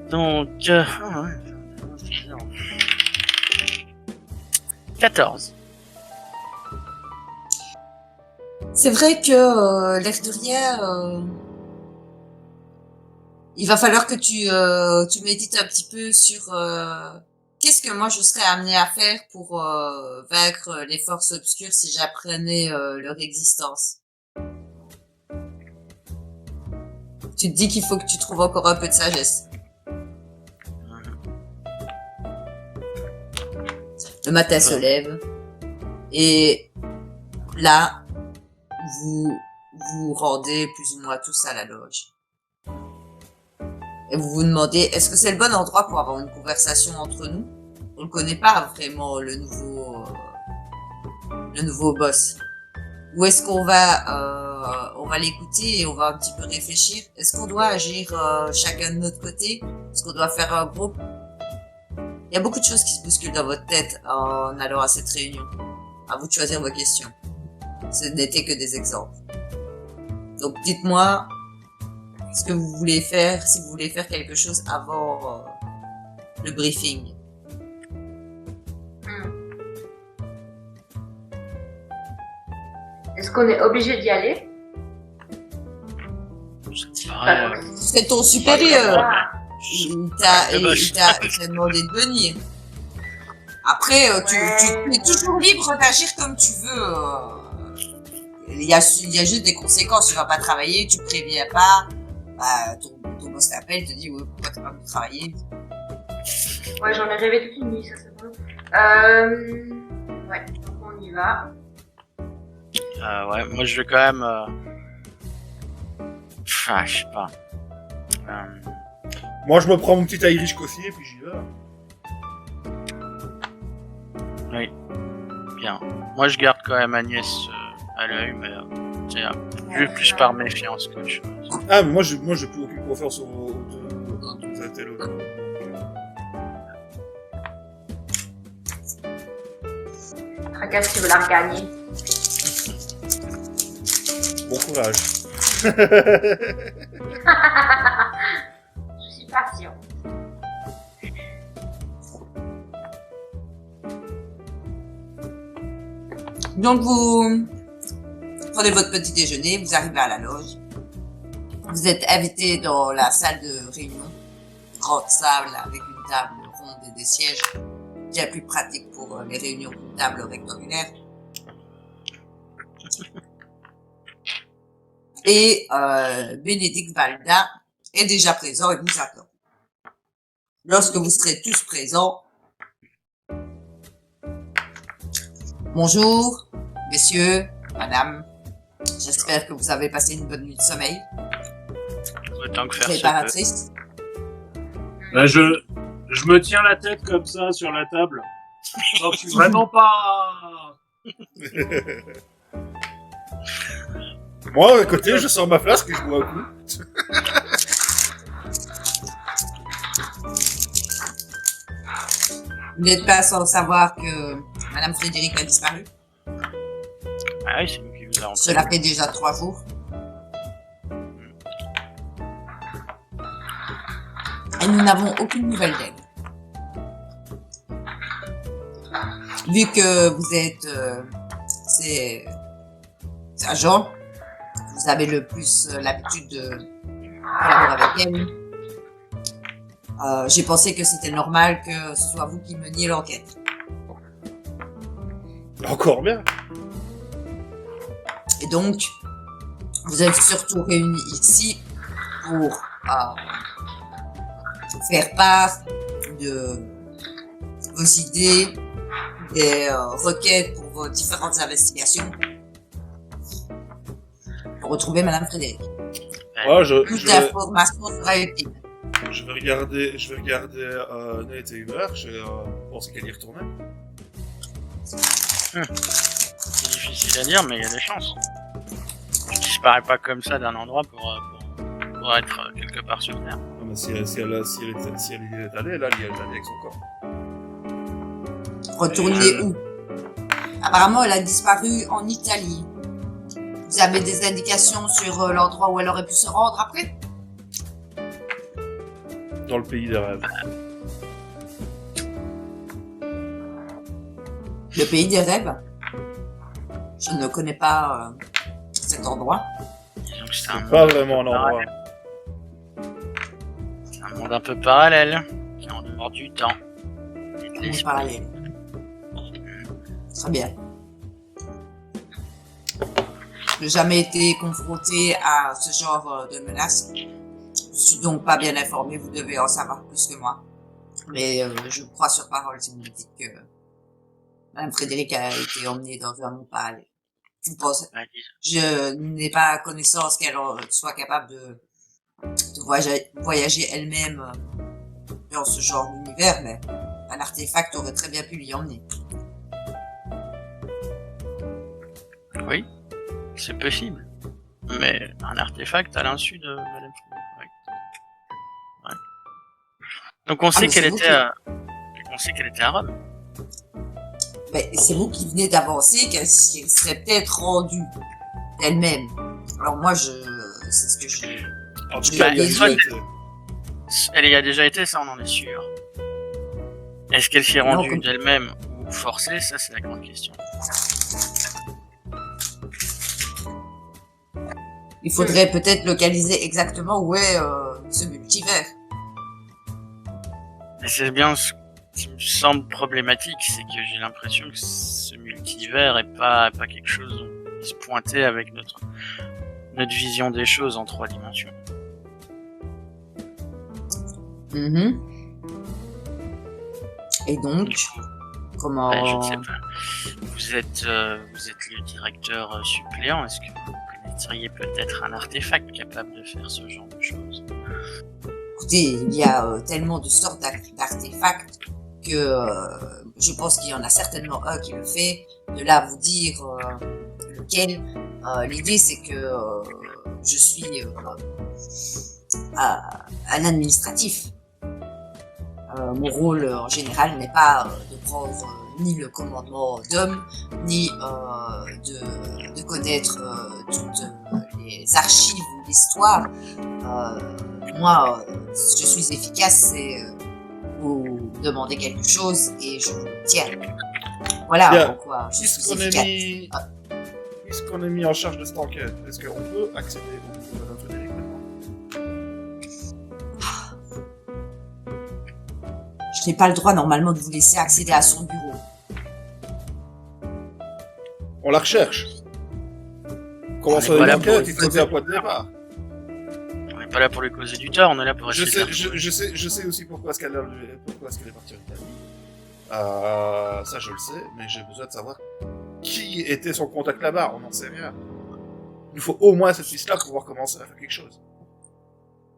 Donc, 14. C'est vrai que l'air de rien, il va falloir que tu médites un petit peu sur qu'est-ce que moi je serais amenée à faire pour vaincre les forces obscures si j'apprenais leur existence? Tu te dis qu'il faut que tu trouves encore un peu de sagesse. Le matin se lève et là, vous vous rendez plus ou moins tous à la loge. Et vous vous demandez, est-ce que c'est le bon endroit pour avoir une conversation entre nous? On ne connaît pas vraiment le nouveau boss. Ou est-ce qu'on va l'écouter et on va un petit peu réfléchir? Est-ce qu'on doit agir chacun de notre côté? Est-ce qu'on doit faire un groupe? Il y a beaucoup de choses qui se bousculent dans votre tête en allant à cette réunion. À vous de choisir vos questions. Ce n'était que des exemples. Donc dites-moi ce que vous voulez faire, si vous voulez faire quelque chose avant le briefing. Est-ce qu'on est obligé d'y aller? C'est ton supérieur. Ah, Il t'a demandé de venir. Après, tu es toujours libre d'agir comme tu veux. Il y a juste des conséquences. Tu vas pas travailler, tu préviens pas. Bah, ton boss t'appelle, te dit ouais, pourquoi t'as pas pu travailler. ouais, j'en ai rêvé toute une nuit, ça c'est bon. Ouais, donc on y va. Ouais, moi je vais quand même. Je sais pas. Moi, je me prends mon petit Irish coffee et puis j'y vais. Oui. Bien. Moi je garde quand même Agnès à l'œil, mais c'est plus par méfiance qu'autre chose. Ah, mais moi, j'ai plus aucune confiance aux deux intellos. Tracasse, tu veux la regagner. Bon courage. Je suis patient. Donc vous prenez votre petit déjeuner, vous arrivez à la loge. Vous êtes invité dans la salle de réunion. Grande salle avec une table ronde et des sièges. Bien plus pratique pour les réunions qu'une table rectangulaire. Et Bénédicte Valda est déjà présent et vous attend. Lorsque vous serez tous présents, bonjour, messieurs, madame. J'espère que vous avez passé une bonne nuit de sommeil. Autant que faire se peut. Réparatrice. Ben, je me tiens la tête comme ça sur la table. Donc, je suis vraiment pas... Moi, à côté, je sors ma flasque et je bois un coup. Vous n'êtes pas sans savoir que Madame Frédéric a disparu. Ah oui, c'est nous qui vous avons. Cela fait déjà 3 jours. Et nous n'avons aucune nouvelle d'elle. Vu que vous êtes ces agents, vous avez le plus l'habitude de collaborer avec elle. J'ai pensé que c'était normal que ce soit vous qui meniez l'enquête. Encore bien. Et donc, vous êtes surtout réunis ici pour faire part de vos idées, des requêtes pour vos différentes investigations, pour retrouver Madame Frédéric. Ouais, Toute information sera utile. je vais regarder Nate et Hubert, je pense qu'elle y retournait. C'est difficile à dire, mais il y a des chances. Je disparais pas comme ça d'un endroit pour être quelque part sur Terre. Non, mais si elle y est allée, là, elle y est allée avec son corps. Retourner où? Apparemment, elle a disparu en Italie. Vous avez des indications sur l'endroit où elle aurait pu se rendre après? Dans le pays des rêves. Le pays des rêves? Je ne connais pas cet endroit. Disons que c'est Pas vraiment un endroit. C'est un monde un peu parallèle, qui est en dehors du temps, des monde parallèle. Très bien. Je n'ai jamais été confronté à ce genre de menace. Je suis donc pas bien informé, vous devez en savoir plus que moi. Mais je crois sur parole si vous me dites que Madame Frédéric a été emmenée dans un monde parallèle. Je n'ai pas connaissance qu'elle soit capable de voyager elle-même dans ce genre d'univers, mais un artefact aurait très bien pu l'y emmener. Oui, c'est possible. Mais un artefact à l'insu de Madame Frédéric. Ouais. Donc on sait qu'elle était à Rome. Mais c'est vous qui venez d'avancer qu'elle serait peut-être rendue d'elle-même. Alors moi, c'est ce que je... En tout Je cas, l'ai il y a dit. Elle y a déjà été, ça on en est sûr. Est-ce qu'elle s'y est rendue comme- d'elle-même ou forcée? Ça c'est la grande question. Il faudrait peut-être localiser exactement où est ce multivers. Et c'est bien ce qui me semble problématique, c'est que j'ai l'impression que ce multivers est pas quelque chose qui se pointait avec notre vision des choses en 3 dimensions. Mhm. Et donc, comment... Ouais, je ne sais pas. Vous êtes le directeur suppléant. Est-ce que vous connaîtriez peut-être un artefact capable de faire ce genre de choses? Écoutez, il y a tellement de sortes d'artefacts que je pense qu'il y en a certainement un qui le fait. De là à vous dire lequel, l'idée c'est que je suis un administratif. Mon rôle en général n'est pas de prendre ni le commandement d'hommes, ni de connaître toutes les archives ou l'histoire. Moi, je suis efficace, c'est vous demandez quelque chose et je vous tiens. Voilà Bien. pourquoi je suis Puisqu'on efficace. est mis en charge de cette enquête, est-ce qu'on peut accéder au bureau de Madame Frédéric maintenant? Je n'ai pas le droit normalement de vous laisser accéder à son bureau. On la recherche. Commençons Voilà, l'enquête, pour- il faut dire un point de départ. On n'est pas là pour lui causer du tort, on est là pour Je essayer sais, de... je sais aussi pourquoi est-ce qu'elle est partie en Italie. Ça je le sais, mais j'ai besoin de savoir qui était son contact là-bas, on n'en sait rien. Il nous faut au moins cette liste-là pour pouvoir commencer à faire quelque chose.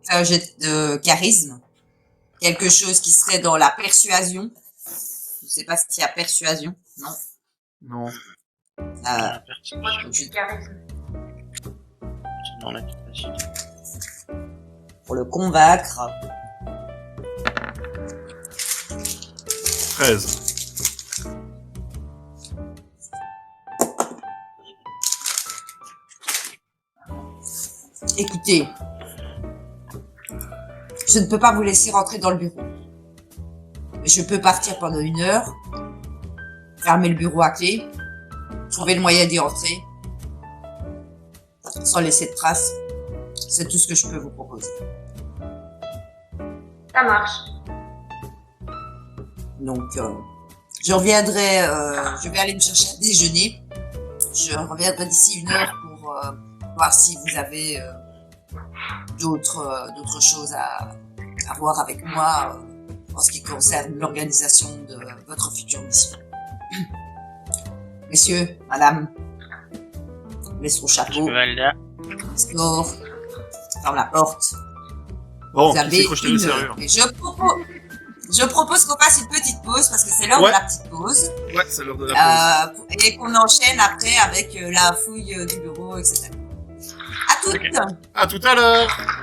Faire un jet de charisme. Quelque chose qui serait dans la persuasion. Je ne sais pas s'il y a persuasion. Non. Non. C'est quoi tout du charisme? dans la capacité. Pour le convaincre. 13. Écoutez, je ne peux pas vous laisser rentrer dans le bureau. Mais je peux partir pendant 1 heure, fermer le bureau à clé, trouver le moyen d'y entrer, sans laisser de traces. C'est tout ce que je peux vous proposer. Ça marche. Donc, je reviendrai, je vais aller me chercher à déjeuner. Je reviendrai d'ici 1 heure pour voir si vous avez d'autres choses à voir avec moi en ce qui concerne l'organisation de votre future mission. Messieurs, madame, laisse son chapeau, Valda. sort, ferme la porte. Bon, Vous qui avez c'est crocheté les 1 heure. serrures? Et je propose qu'on fasse une petite pause parce que c'est l'heure Ouais. de la petite pause. Ouais, c'est l'heure de la pause. Et qu'on enchaîne après avec la fouille du bureau, etc. À toutes. Ok. À tout à l'heure!